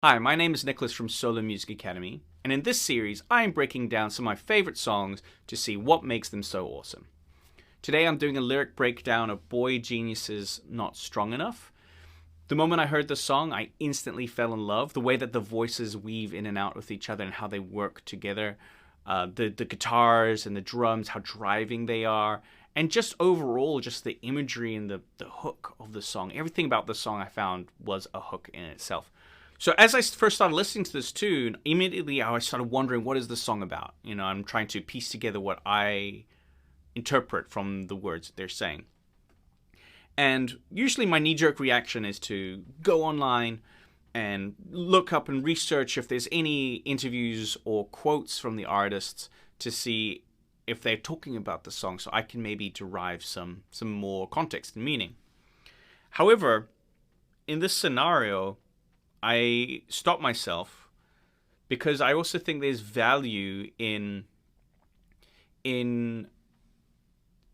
Hi, my name is Nicholas from Solo Music Academy, and in this series I am breaking down some of my favorite songs to see what makes them so awesome. Today I'm doing a lyric breakdown of Boygenius's Not Strong Enough. The moment I heard the song, I instantly fell in love. The way that the voices weave in and out with each other and how they work together. The guitars and the drums, how driving they are. And just overall, just the imagery and the hook of the song. Everything about the song I found was a hook in itself. So as I first started listening to this tune, immediately I started wondering, what is the song about? I'm trying to piece together what I interpret from the words that they're saying. And usually my knee-jerk reaction is to go online and look up and research if there's any interviews or quotes from the artists to see if they're talking about the song, so I can maybe derive some more context and meaning. However, in this scenario, I stop myself because I also think there's value in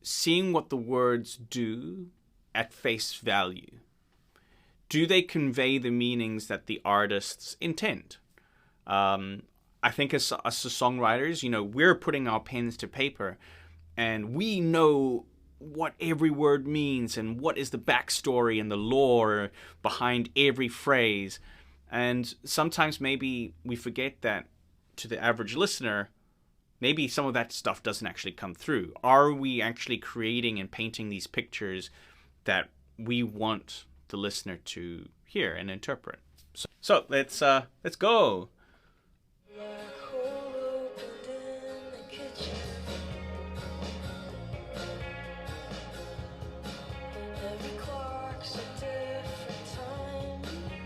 seeing what the words do at face value. Do they convey the meanings that the artists intend? I think as songwriters, we're putting our pens to paper and we know what every word means and what is the backstory and the lore behind every phrase. And sometimes maybe we forget that to the average listener, maybe some of that stuff doesn't actually come through. Are we actually creating and painting these pictures that we want the listener to hear and interpret? So let's go.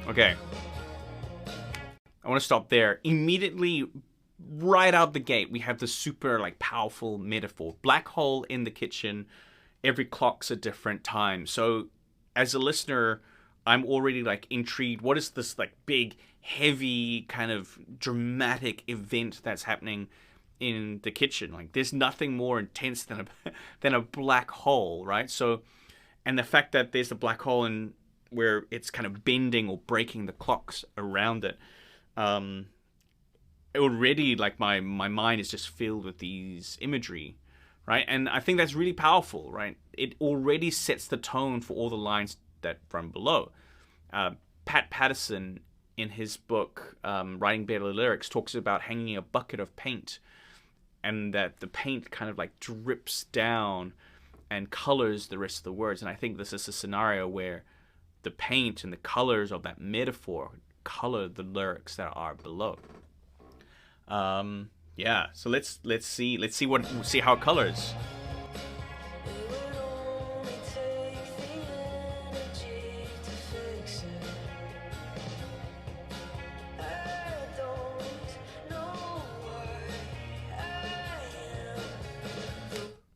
Okay. I want to stop there. Immediately, right out the gate, we have the super powerful metaphor. Black hole in the kitchen. Every clock's a different time. So as a listener, I'm already intrigued. What is this big, heavy, kind of dramatic event that's happening in the kitchen? There's nothing more intense than a black hole, right? So, and the fact that there's a black hole in where it's kind of bending or breaking the clocks around it. Already my mind is just filled with these imagery, right? And I think that's really powerful, right? It already sets the tone for all the lines that from below. Pat Patterson, in his book Writing Better Lyrics, talks about hanging a bucket of paint and that the paint kind of drips down and colors the rest of the words. And I think this is a scenario where the paint and the colors of that metaphor color the lyrics that are below. Yeah. So let's see how it colors.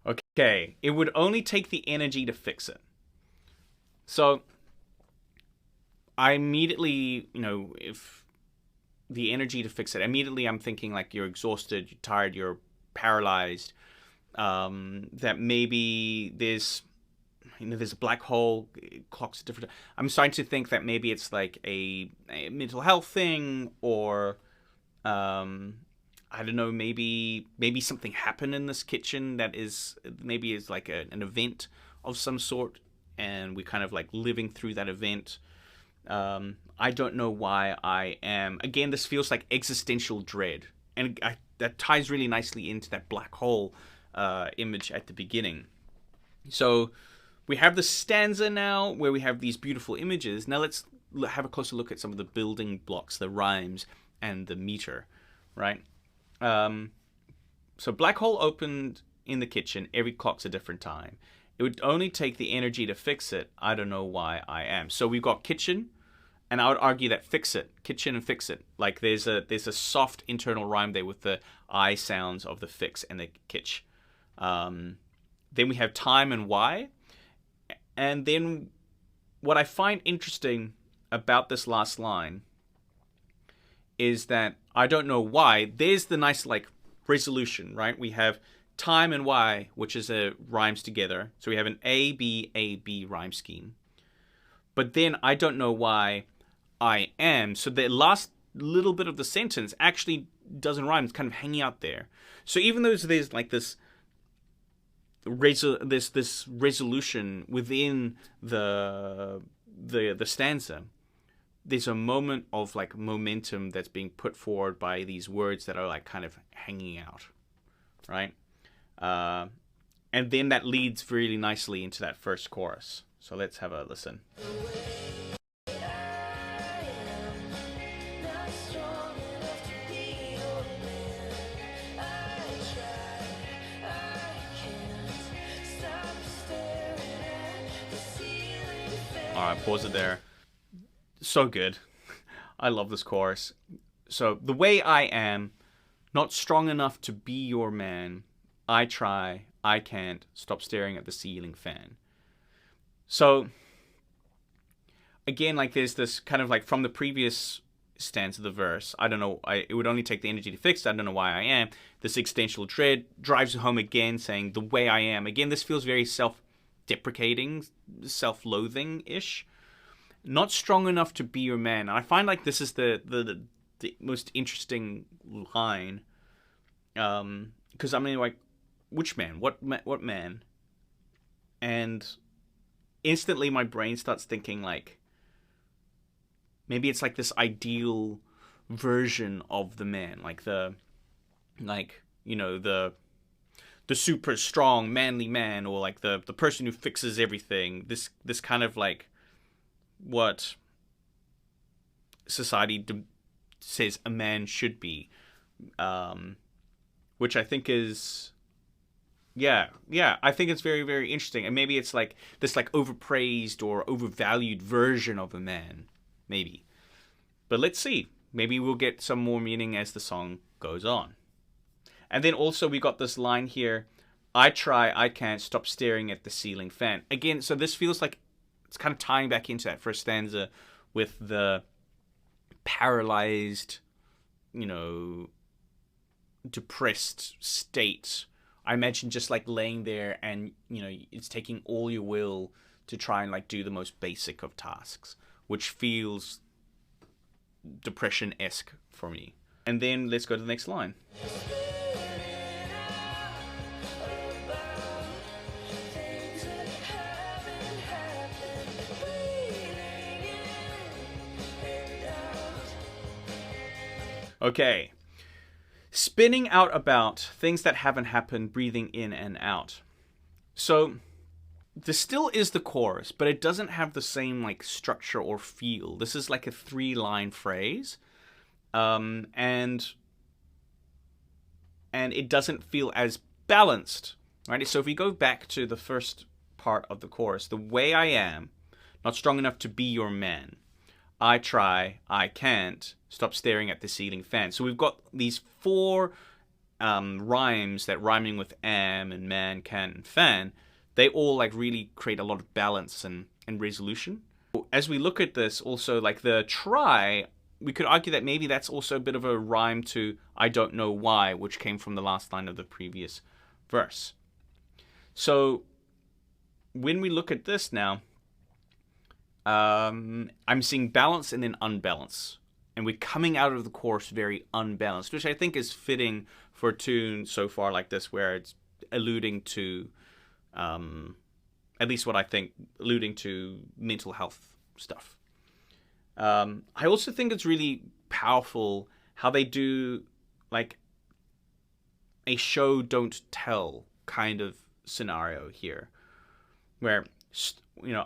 Okay, it would only take the energy to fix it. So I immediately, if the energy to fix it, immediately I'm thinking you're exhausted, you're tired, you're paralyzed. That maybe there's a black hole, clocks are different. I'm starting to think that maybe it's a mental health thing, or I don't know, maybe something happened in this kitchen that is maybe is an event of some sort, and we're kind of living through that event. I don't know why I am. Again, this feels like existential dread. And that ties really nicely into that black hole image at the beginning. So we have the stanza now where we have these beautiful images. Now let's have a closer look at some of the building blocks, the rhymes, and the meter, right? So black hole opened in the kitchen. Every clock's a different time. It would only take the energy to fix it. I don't know why I am. So we've got kitchen, and I would argue that fix it, kitchen and fix it. There's a soft internal rhyme there with the I sounds of the fix and the kitch. Then we have time and why. And then what I find interesting about this last line is that I don't know why. There's the nice resolution, right? We have time and why, which is a rhymes together. So we have an A, B, A, B rhyme scheme. But then I don't know why I am. So the last little bit of the sentence actually doesn't rhyme. It's kind of hanging out there. So even though there's like this resolution within the stanza, there's a moment of like momentum that's being put forward by these words that are like kind of hanging out, right? And then that leads really nicely into that first chorus. So let's have a listen. Alright, pause it there. So good. I love this chorus. So, the way I am, not strong enough to be your man. I try, I can't, stop staring at the ceiling fan. So, again, like there's this kind of like from the previous stanza of the verse, I don't know, it would only take the energy to fix it, I don't know why I am. This existential dread drives home again, saying the way I am. Again, this feels very self-deprecating, self-loathing-ish. Not strong enough to be your man. And I find like this is the most interesting line. Because I mean, like, which man? What man? And instantly my brain starts thinking like, maybe it's like this ideal version of the man, like the super strong manly man, or like the person who fixes everything. This kind of like what society says a man should be, which I think is I think it's very, very interesting. And maybe it's like this like overpraised or overvalued version of a man, maybe. But let's see. Maybe we'll get some more meaning as the song goes on. And then also we got this line here, I try, I can't, stop staring at the ceiling fan. Again, so this feels like it's kind of tying back into that first stanza with the paralyzed, depressed state. I imagine just like laying there and, it's taking all your will to try and like do the most basic of tasks, which feels depression-esque for me. And then let's go to the next line. Okay. Spinning out about things that haven't happened, breathing in and out. So this still is the chorus, but it doesn't have the same like structure or feel. This is like a 3-line phrase. And it doesn't feel as balanced, right? So if we go back to the first part of the chorus, the way I am, not strong enough to be your man. I try, I can't, stop staring at the ceiling fan. So we've got these 4 rhymes that rhyming with am and man, can, and fan. They all like really create a lot of balance and resolution. As we look at this, also like the try, we could argue that maybe that's also a bit of a rhyme to I don't know why, which came from the last line of the previous verse. So when we look at this now, I'm seeing balance and then unbalance. And we're coming out of the chorus very unbalanced, which I think is fitting for a tune so far like this, where it's alluding to, at least what I think, alluding to mental health stuff. I also think it's really powerful how they do like a show don't tell kind of scenario here, where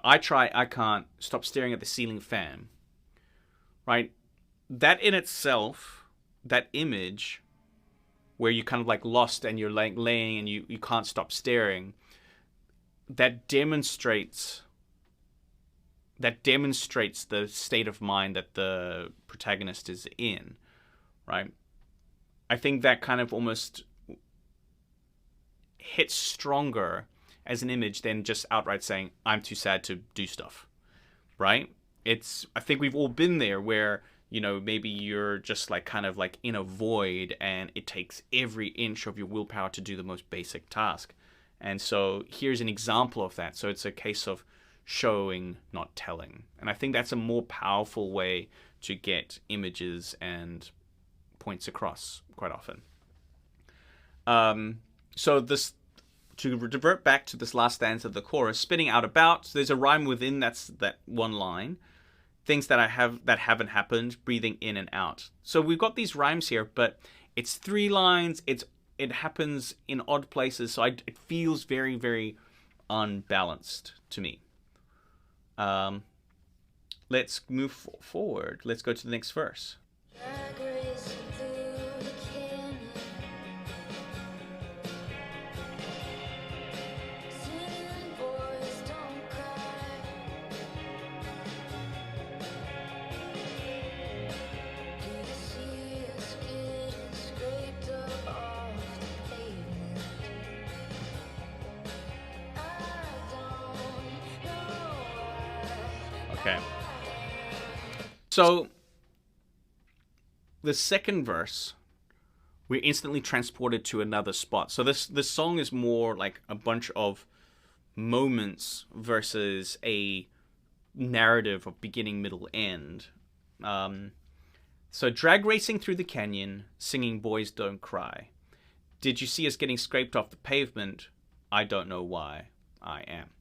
I try, I can't, stop staring at the ceiling fan, right? That in itself, that image where you kind of like lost and you're like laying and you can't stop staring, that demonstrates the state of mind that the protagonist is in, right? I think that kind of almost hits stronger as an image than just outright saying, I'm too sad to do stuff, right? I think we've all been there where, maybe you're just like kind of like in a void and it takes every inch of your willpower to do the most basic task. And so here's an example of that. So it's a case of showing, not telling. And I think that's a more powerful way to get images and points across quite often. So this, to revert back to this last stanza of the chorus, spinning out about, so there's a rhyme within that one line. Things that haven't happened, breathing in and out. So we've got these rhymes here, but it's 3 lines. It happens in odd places, so it feels very, very unbalanced to me. Let's move forward. Let's go to the next verse. Okay. So the second verse, we're instantly transported to another spot. So this song is more like a bunch of moments versus a narrative of beginning, middle, end. So drag racing through the canyon, singing Boys Don't Cry. Did you see us getting scraped off the pavement? I don't know why I am.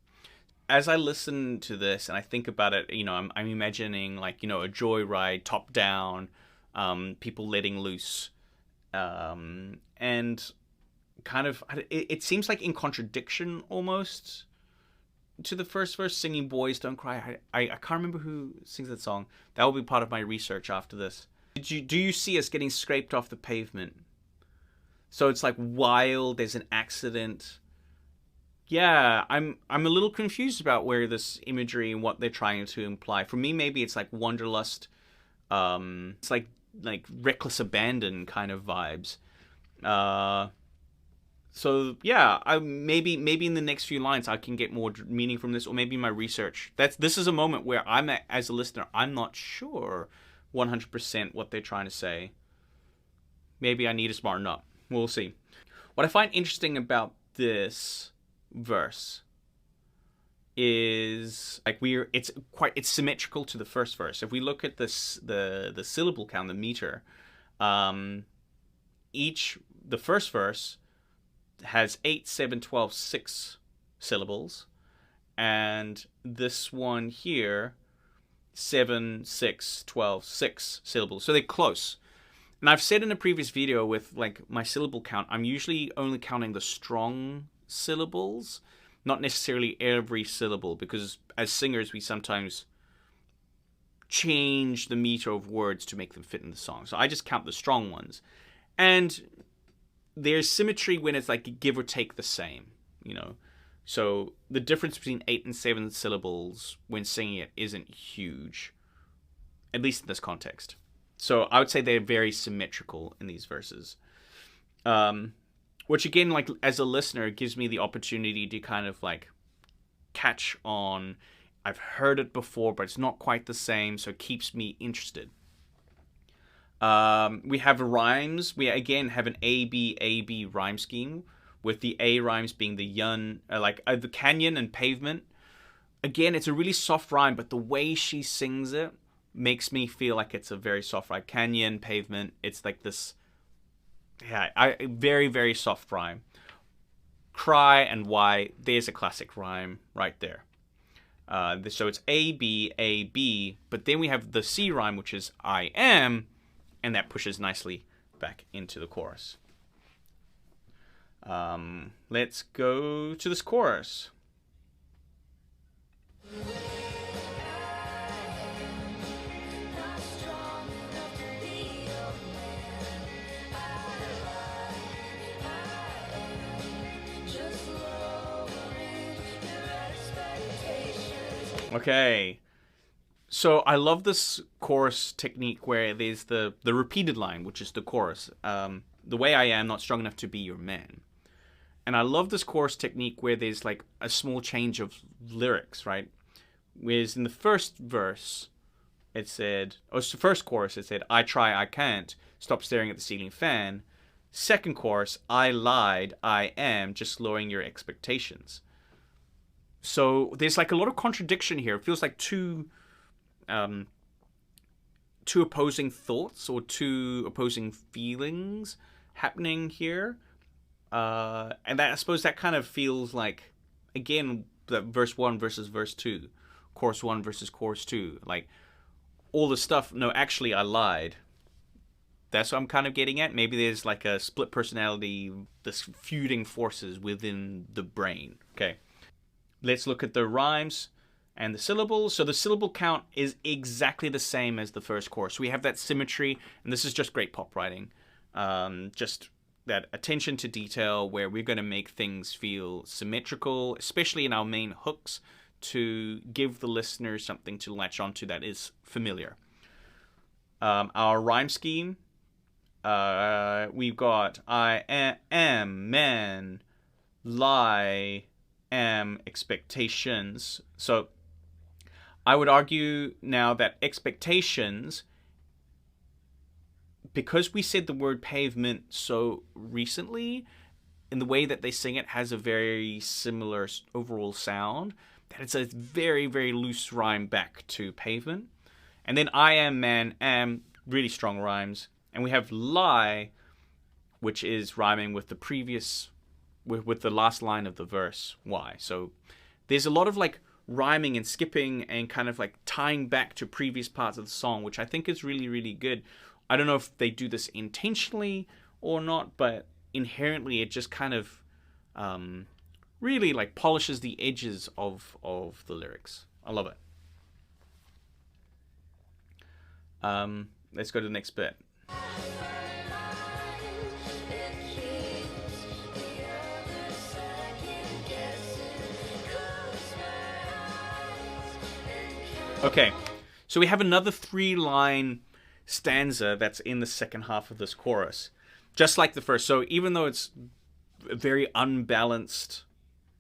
As I listen to this and I think about it, I'm imagining like, a joyride, top down, people letting loose, and kind of, it seems like in contradiction almost to the first verse, singing Boys Don't Cry. I can't remember who sings that song. That will be part of my research after this. Do you see us getting scraped off the pavement? So it's like while there's an accident. Yeah, I'm a little confused about where this imagery and what they're trying to imply. For me, maybe it's like wanderlust. It's like reckless abandon kind of vibes. So yeah, maybe in the next few lines I can get more meaning from this, or maybe my research. This is a moment where as a listener, I'm not sure 100% what they're trying to say. Maybe I need to smarten up. We'll see. What I find interesting about this verse is like it's symmetrical to the first verse. If we look at this, the syllable count, the meter, the first verse has 8, 7, 12, 6 syllables, and this one here 7, 6, 12, 6 syllables. So they're close. And I've said in a previous video with like my syllable count, I'm usually only counting the strong syllables, not necessarily every syllable, because as singers we sometimes change the meter of words to make them fit in the song. So I just count the strong ones. And there's symmetry when it's like give or take the same, So the difference between 8 and 7 syllables when singing it isn't huge, at least in this context. So I would say they're very symmetrical in these verses. Which again, like as a listener, gives me the opportunity to kind of like catch on. I've heard it before, but it's not quite the same, so it keeps me interested. We have rhymes. We again have an A-B rhyme scheme, with the A rhymes being the the canyon and pavement. Again, it's a really soft rhyme, but the way she sings it makes me feel like it's a very soft rhyme. Canyon, pavement, it's like this, very, very soft rhyme. Cry and why, there's a classic rhyme right there. So it's A, B, but then we have the C rhyme, which is I am, and that pushes nicely back into the chorus. Let's go to this chorus. Okay, so I love this chorus technique where there's the repeated line, which is the chorus. The way I am, not strong enough to be your man. And I love this chorus technique where there's like a small change of lyrics, right? Whereas in the first verse, it said, the first chorus, it said, I try, I can't, stop staring at the ceiling fan. Second chorus, I lied, I am, just lowering your expectations. So there's like a lot of contradiction here. It feels like two two opposing thoughts or two opposing feelings happening here. And that, I suppose that kind of feels like, again, the verse 1 versus verse 2, chorus 1 versus chorus 2. Like, all the stuff, no, actually I lied. That's what I'm kind of getting at. Maybe there's like a split personality, this feuding forces within the brain. Okay. Let's look at the rhymes and the syllables. So the syllable count is exactly the same as the first chorus. We have that symmetry, and this is just great pop writing. Just that attention to detail where we're going to make things feel symmetrical, especially in our main hooks, to give the listener something to latch onto that is familiar. Our rhyme scheme, we've got I am, man, lie, am, expectations. So I would argue now that expectations, because we said the word pavement so recently, in the way that they sing it has a very similar overall sound, that it's a very, very loose rhyme back to pavement. And then I am, man, am, really strong rhymes. And we have lie, which is rhyming with the previous, with the last line of the verse, why. So there's a lot of like rhyming and skipping and kind of like tying back to previous parts of the song, which I think is really, really good. I don't know if they do this intentionally or not, but inherently it just kind of really like polishes the edges of the lyrics. I love it. Let's go to the next bit. Okay, so we have another 3-line stanza that's in the second half of this chorus, just like the first. So even though it's a very unbalanced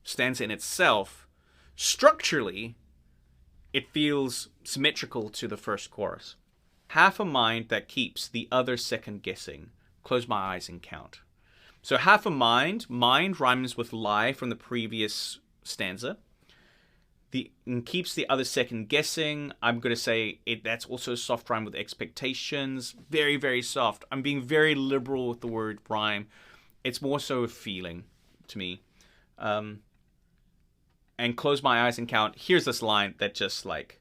stanza in itself, structurally it feels symmetrical to the first chorus. Half a mind that keeps the other second guessing, close my eyes and count. So half a mind rhymes with lie from the previous stanza. And keeps the other second guessing. I'm going to say that's also a soft rhyme with expectations. Very, very soft. I'm being very liberal with the word rhyme. It's more so a feeling to me. And close my eyes and count. Here's this line that just like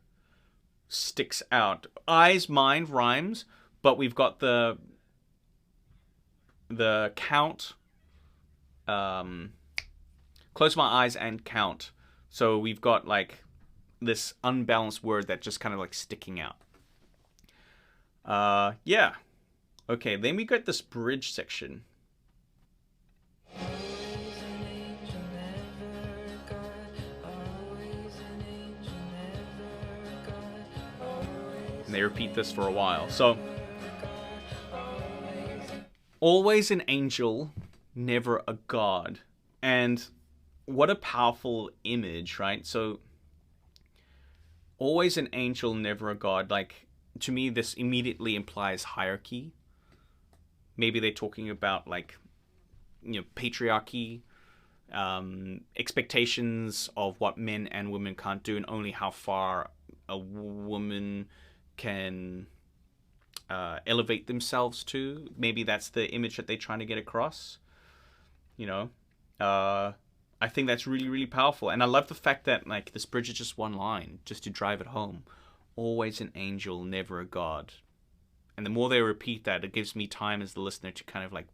sticks out. Eyes, mind rhymes, but we've got the count. Close my eyes and count. So we've got like this unbalanced word that just kind of like sticking out. Yeah. Okay, then we got this bridge section. And they repeat this for a while. So, always an angel, never a god. And what a powerful image, right? So, always an angel, never a god. Like, to me, this immediately implies hierarchy. Maybe they're talking about, like, you know, patriarchy, expectations of what men and women can't do, and only how far a woman can elevate themselves to. Maybe that's the image that they're trying to get across. You know, I think that's really, really powerful. And I love the fact that, like, this bridge is just one line, just to drive it home. Always an angel, never a god. And the more they repeat that, it gives me time as the listener to kind of, like,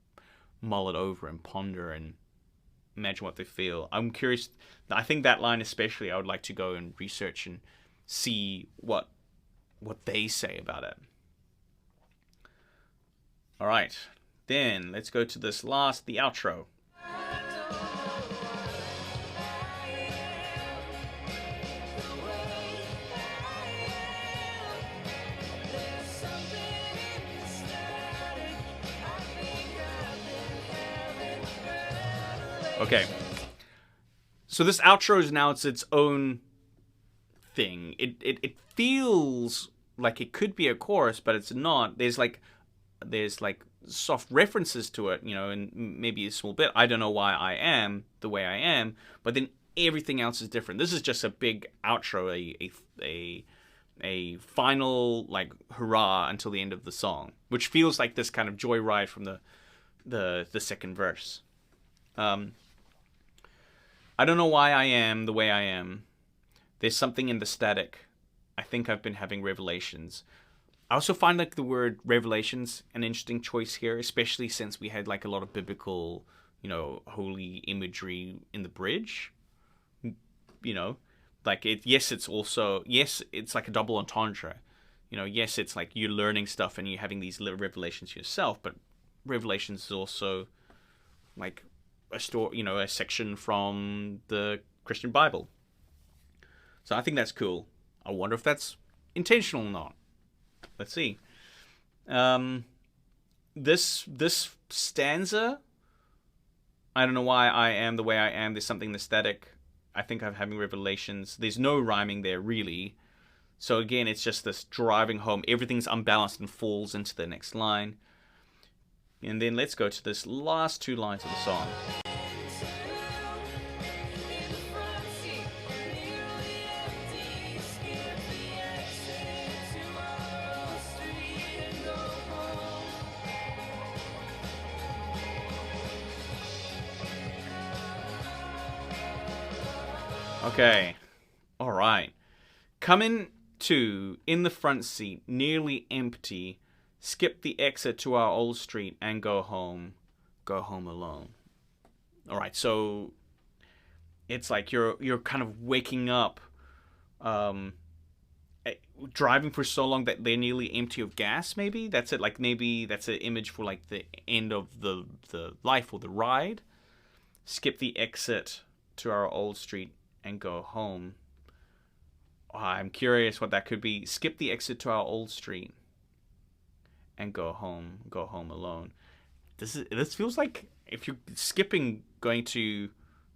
mull it over and ponder and imagine what they feel. I'm curious. I think that line especially, I would like to go and research and see what they say about it. All right. Then let's go to this last, the outro. Okay, so this outro is now its own thing. It feels like it could be a chorus, but it's not. There's like soft references to it, you know, and maybe a small bit. I don't know why I am the way I am, but then everything else is different. This is just a big outro, a a final like hurrah until the end of the song, which feels like this kind of joyride from the second verse. I don't know why I am the way I am. There's something in the static. I think I've been having revelations. I also find like the word revelations an interesting choice here, especially since we had like a lot of biblical, holy imagery in the bridge. Like it's like a double entendre. Yes, it's like you're learning stuff and you're having these little revelations yourself, but revelations is also like a story, a section from the Christian Bible. So I think that's cool. I wonder if that's intentional or not. Let's see. This stanza, I don't know why I am the way I am. There's something aesthetic. I think I'm having revelations. There's no rhyming there, really. So again, it's just this driving home. Everything's unbalanced and falls into the next line. And then let's go to this last two lines of the song. Okay. All right. Coming to in the front seat, nearly empty. Skip the exit to our old street and go home alone. All right. So it's like you're kind of waking up, driving for so long that they're nearly empty of gas. Maybe that's it. Like maybe that's an image for like the end of the life or the ride. Skip the exit to our old street and go home. I'm curious what that could be. Skip the exit to our old street and go home alone. This feels like if you're skipping going to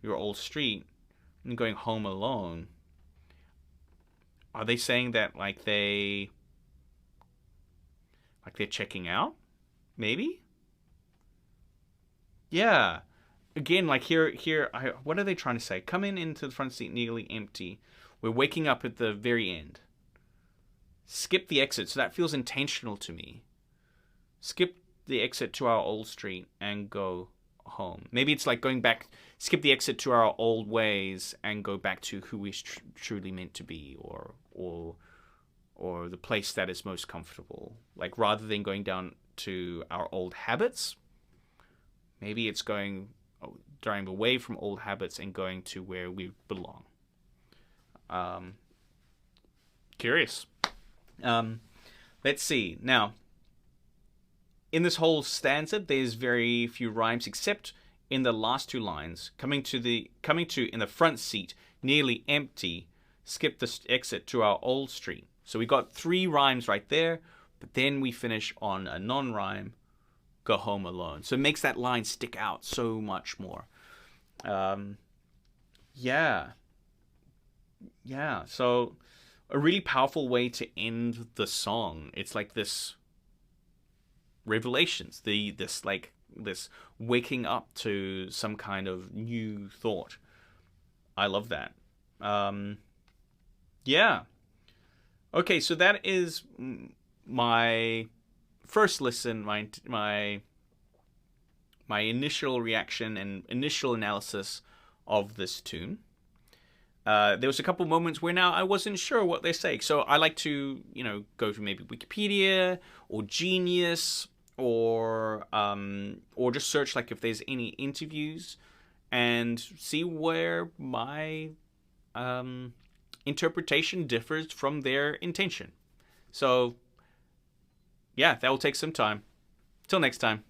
your old street and going home alone, are they saying that like they're checking out? Maybe? Yeah. Again, like here, what are they trying to say? Coming into the front seat nearly empty. We're waking up at the very end. Skip the exit. So that feels intentional to me. Skip the exit to our old street and go home. Maybe it's like going back, skip the exit to our old ways and go back to who we're truly meant to be, or the place that is most comfortable. Like rather than going down to our old habits, maybe it's driving away from old habits and going to where we belong. Curious. Let's see. Now, in this whole stanza, there's very few rhymes except in the last two lines. Coming to in the front seat, nearly empty. Skip the exit to our old street. So we got 3 rhymes right there, but then we finish on a non-rhyme. Go home alone. So it makes that line stick out so much more. Yeah. So a really powerful way to end the song. It's like this revelations, this waking up to some kind of new thought. I love that. Yeah. Okay, so that is my first listen, my initial reaction and initial analysis of this tune. There was a couple moments where now I wasn't sure what they say. So I like to, go to maybe Wikipedia or Genius or just search like if there's any interviews and see where my interpretation differs from their intention. So yeah, that will take some time. Till next time.